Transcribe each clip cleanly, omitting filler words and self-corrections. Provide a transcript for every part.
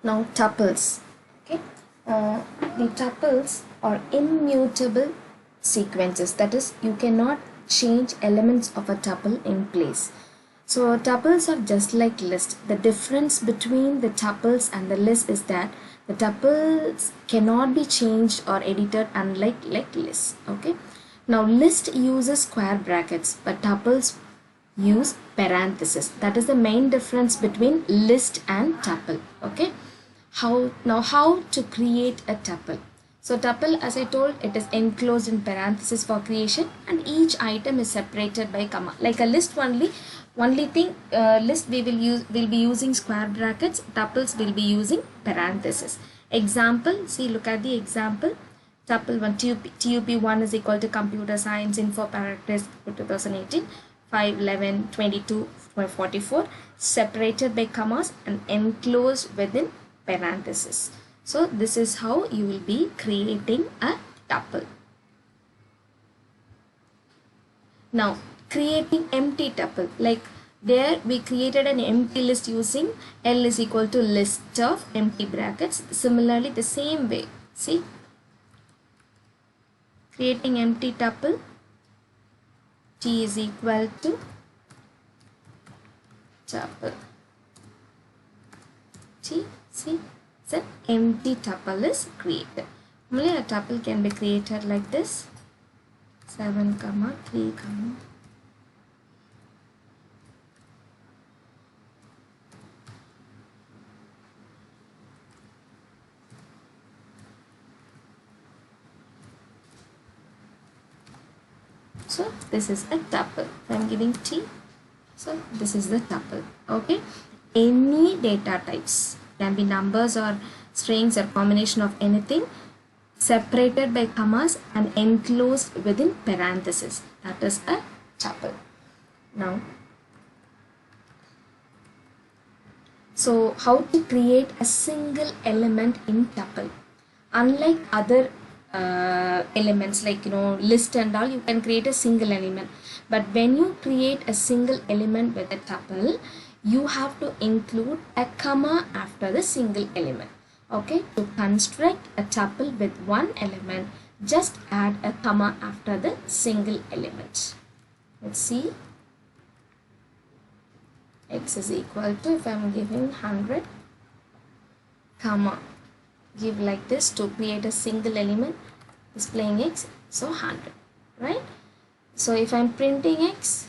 Now tuples. Okay, the tuples are immutable sequences. That is, you cannot change elements of a tuple in place. So tuples are just like lists. The difference between the tuples and the list is that the tuples cannot be changed or edited, unlike lists. Okay. Now list uses square brackets, but tuples use parentheses. That is the main difference between list and tuple. Okay. How to create a tuple? So tuple, as I told, it is enclosed in parentheses for creation, and each item is separated by comma. Like a list only thing, list we will be using square brackets, tuples will be using parentheses. Example, see, look at the example. Tuple 1, TUP1 is equal to computer science info paragraphs 2018, 5, 11, 22, 44, separated by commas and enclosed within parentheses. So this is how you will be creating a tuple. Now creating empty tuple, like there we created an empty list using L is equal to list of empty brackets. Similarly, the same way, see, creating empty tuple, T is equal to tuple T. See, so an empty tuple is created. Only a tuple can be created like this: 7, 3, so this is a tuple. I am giving T, so this is the tuple. Okay, any data types, can be numbers or strings or combination of anything, separated by commas and enclosed within parentheses. That is a tuple. Now, so how to create a single element in tuple? Unlike other elements like list and all, you can create a single element. But when you create a single element with a tuple, you have to include a comma after the single element. Okay, to construct a tuple with one element, just add a comma after the single element. Let's see. X is equal to, if I am giving 100, comma, give like this to create a single element displaying X, so 100, right? So if I am printing X,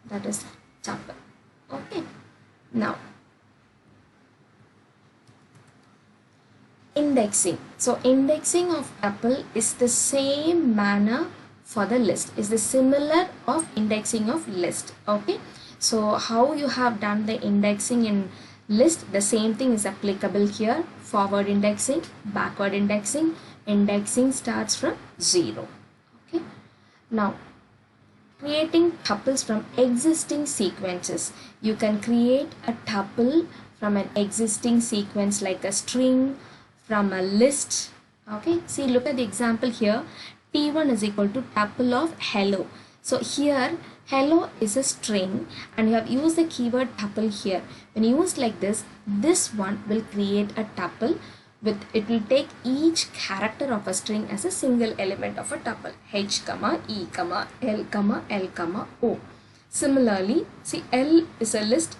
that is tuple. Okay, now indexing. So indexing of tuple is the same manner for the list, is the similar of indexing of list. Okay, so how you have done the indexing in list, the same thing is applicable here. Forward indexing, backward indexing, indexing starts from 0. Okay, now creating tuples from existing sequences. You can create a tuple from an existing sequence like a string, from a list. Okay, see, look at the example here. T1 is equal to tuple of hello. So here hello is a string and you have used the keyword tuple here. When you use like this, this one will create a tuple with, it will take each character of a string as a single element of a tuple: H, E, L, O. Similarly, see, L is a list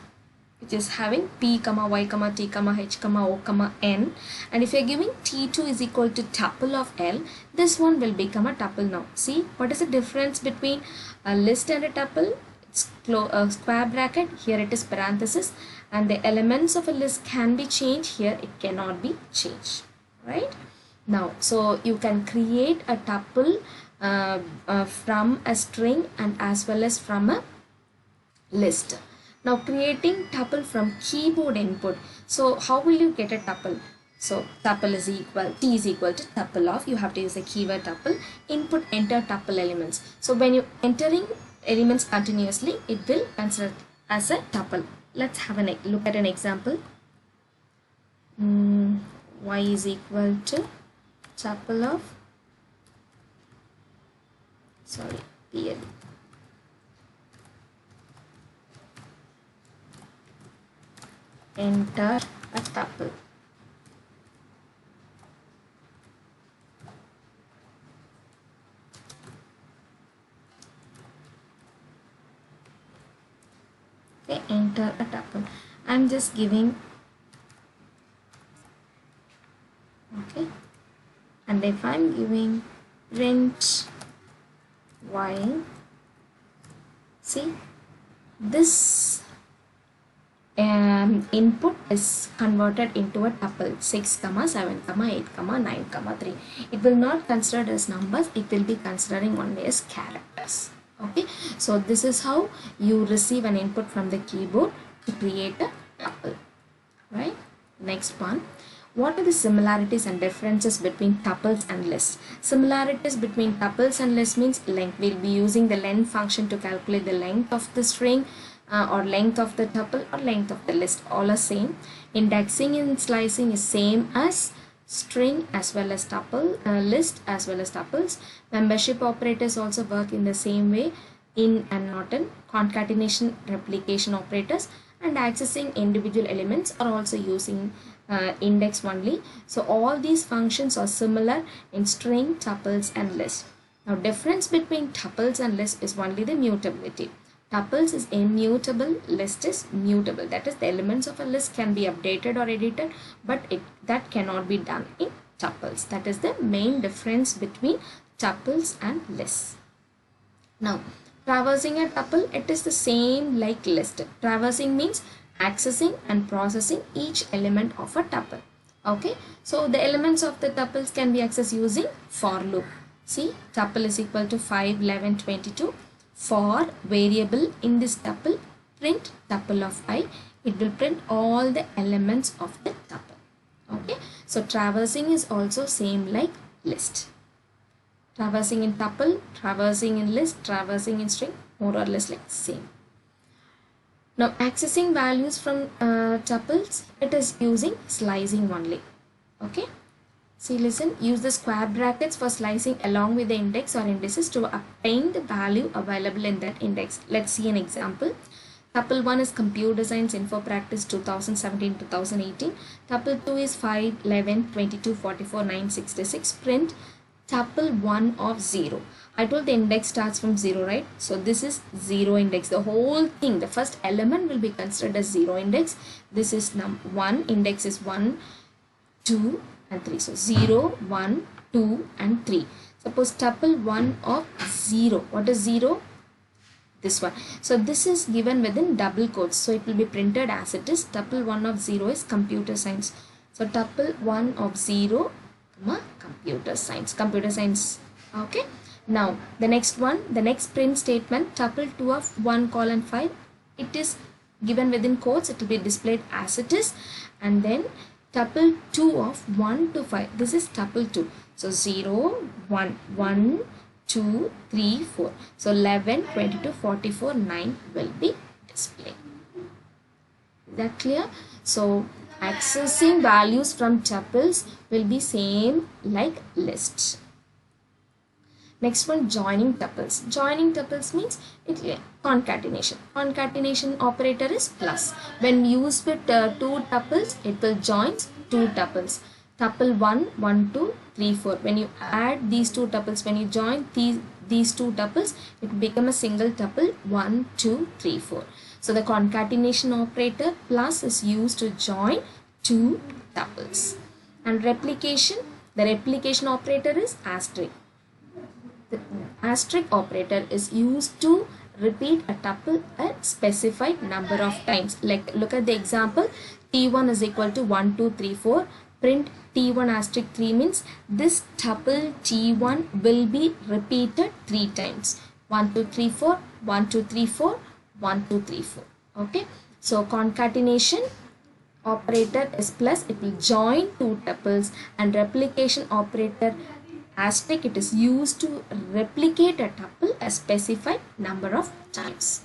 which is having P, Y, T, H, O, N, and if you are giving T2 is equal to tuple of L, this one will become a tuple. Now see, what is the difference between a list and a tuple? It's a square bracket, here it is parenthesis, and the elements of a list can be changed, here it cannot be changed, right? Now, so you can create a tuple from a string and as well as from a list. Now creating tuple from keyboard input. So how will you get a tuple? So tuple is equal, T is equal to tuple of, you have to use the keyword tuple, input, enter tuple elements. So when you entering elements continuously, it will consider as a tuple. Let's have a look at an example. Y is equal to tuple of, PL. enter a tuple. Okay, enter a tuple. I'm just giving, okay, and if I'm giving print while, see, this input is converted into a tuple 6, 7, 8, 9, 3. It will not consider as numbers, it will be considering only as characters. Okay, so this is how you receive an input from the keyboard to create a tuple, right? Next one, what are the similarities and differences between tuples and lists? Similarities between tuples and lists means length. We'll be using the length function to calculate the length of the string or length of the tuple or length of the list. All are same. Indexing and slicing is same as string as well as tuple, list as well as tuples. Membership operators also work in the same way, in and not in. Concatenation, replication operators, and accessing individual elements are also using index only. So all these functions are similar in string, tuples and list. Now difference between tuples and list is only the mutability. Tuples is immutable, list is mutable. That is, the elements of a list can be updated or edited, but that cannot be done in tuples. That is the main difference between tuples and lists. Now, traversing a tuple, it is the same like list. Traversing means accessing and processing each element of a tuple. Okay, so the elements of the tuples can be accessed using for loop. See, tuple is equal to 5, 11, 22. For variable in this tuple, print tuple of I. It will print all the elements of the tuple. Okay, so traversing is also same like list. Traversing in tuple, traversing in list, traversing in string, more or less like same. Now accessing values from tuples, it is using slicing only. Okay. See, listen, use the square brackets for slicing along with the index or indices to obtain the value available in that index. Let's see an example. Tuple 1 is Computer Science Info Practice 2017-2018. Tuple 2 is 5, 11, 22, 44, 9, 66. Print tuple 1 of 0. I told the index starts from 0, right? So this is 0 index. The whole thing, the first element will be considered as 0 index. This is 1, index is 1, 2 and 3. So 0, 1, 2 and 3. Suppose tuple 1 of 0. What is 0? This one. So this is given within double quotes. So it will be printed as it is. Tuple 1 of 0 is computer science. So tuple 1 of 0, computer science. Computer science. Okay. Now the next one, the next print statement, tuple 2 of 1 colon 5. It is given within quotes. It will be displayed as it is. And then tuple 2 of 1 to 5. This is tuple 2. So 0, 1, 1, 2, 3, 4. So 11, 22, 44, 9 will be displayed. Is that clear? So accessing values from tuples will be same like lists. Next one, joining tuples. Joining tuples means concatenation. Concatenation operator is plus. When used with 2 tuples, it will join 2 tuples. Tuple 1, 1, 2, 3, 4. When you add these 2 tuples, when you join these 2 tuples, it will become a single tuple 1, 2, 3, 4. So the concatenation operator plus is used to join 2 tuples. And replication, the replication operator is asterisk. The asterisk operator is used to repeat a tuple a specified number of times. Like look at the example, T1 is equal to 1, 2, 3, 4. Print T1 asterisk 3 means this tuple T1 will be repeated 3 times. 1, 2, 3, 4, 1, 2, 3, 4, 1, 2, 3, 4. Okay. So concatenation operator is plus, it will join 2 tuples, and replication operator asterisk, it is used to replicate a tuple a specified number of times.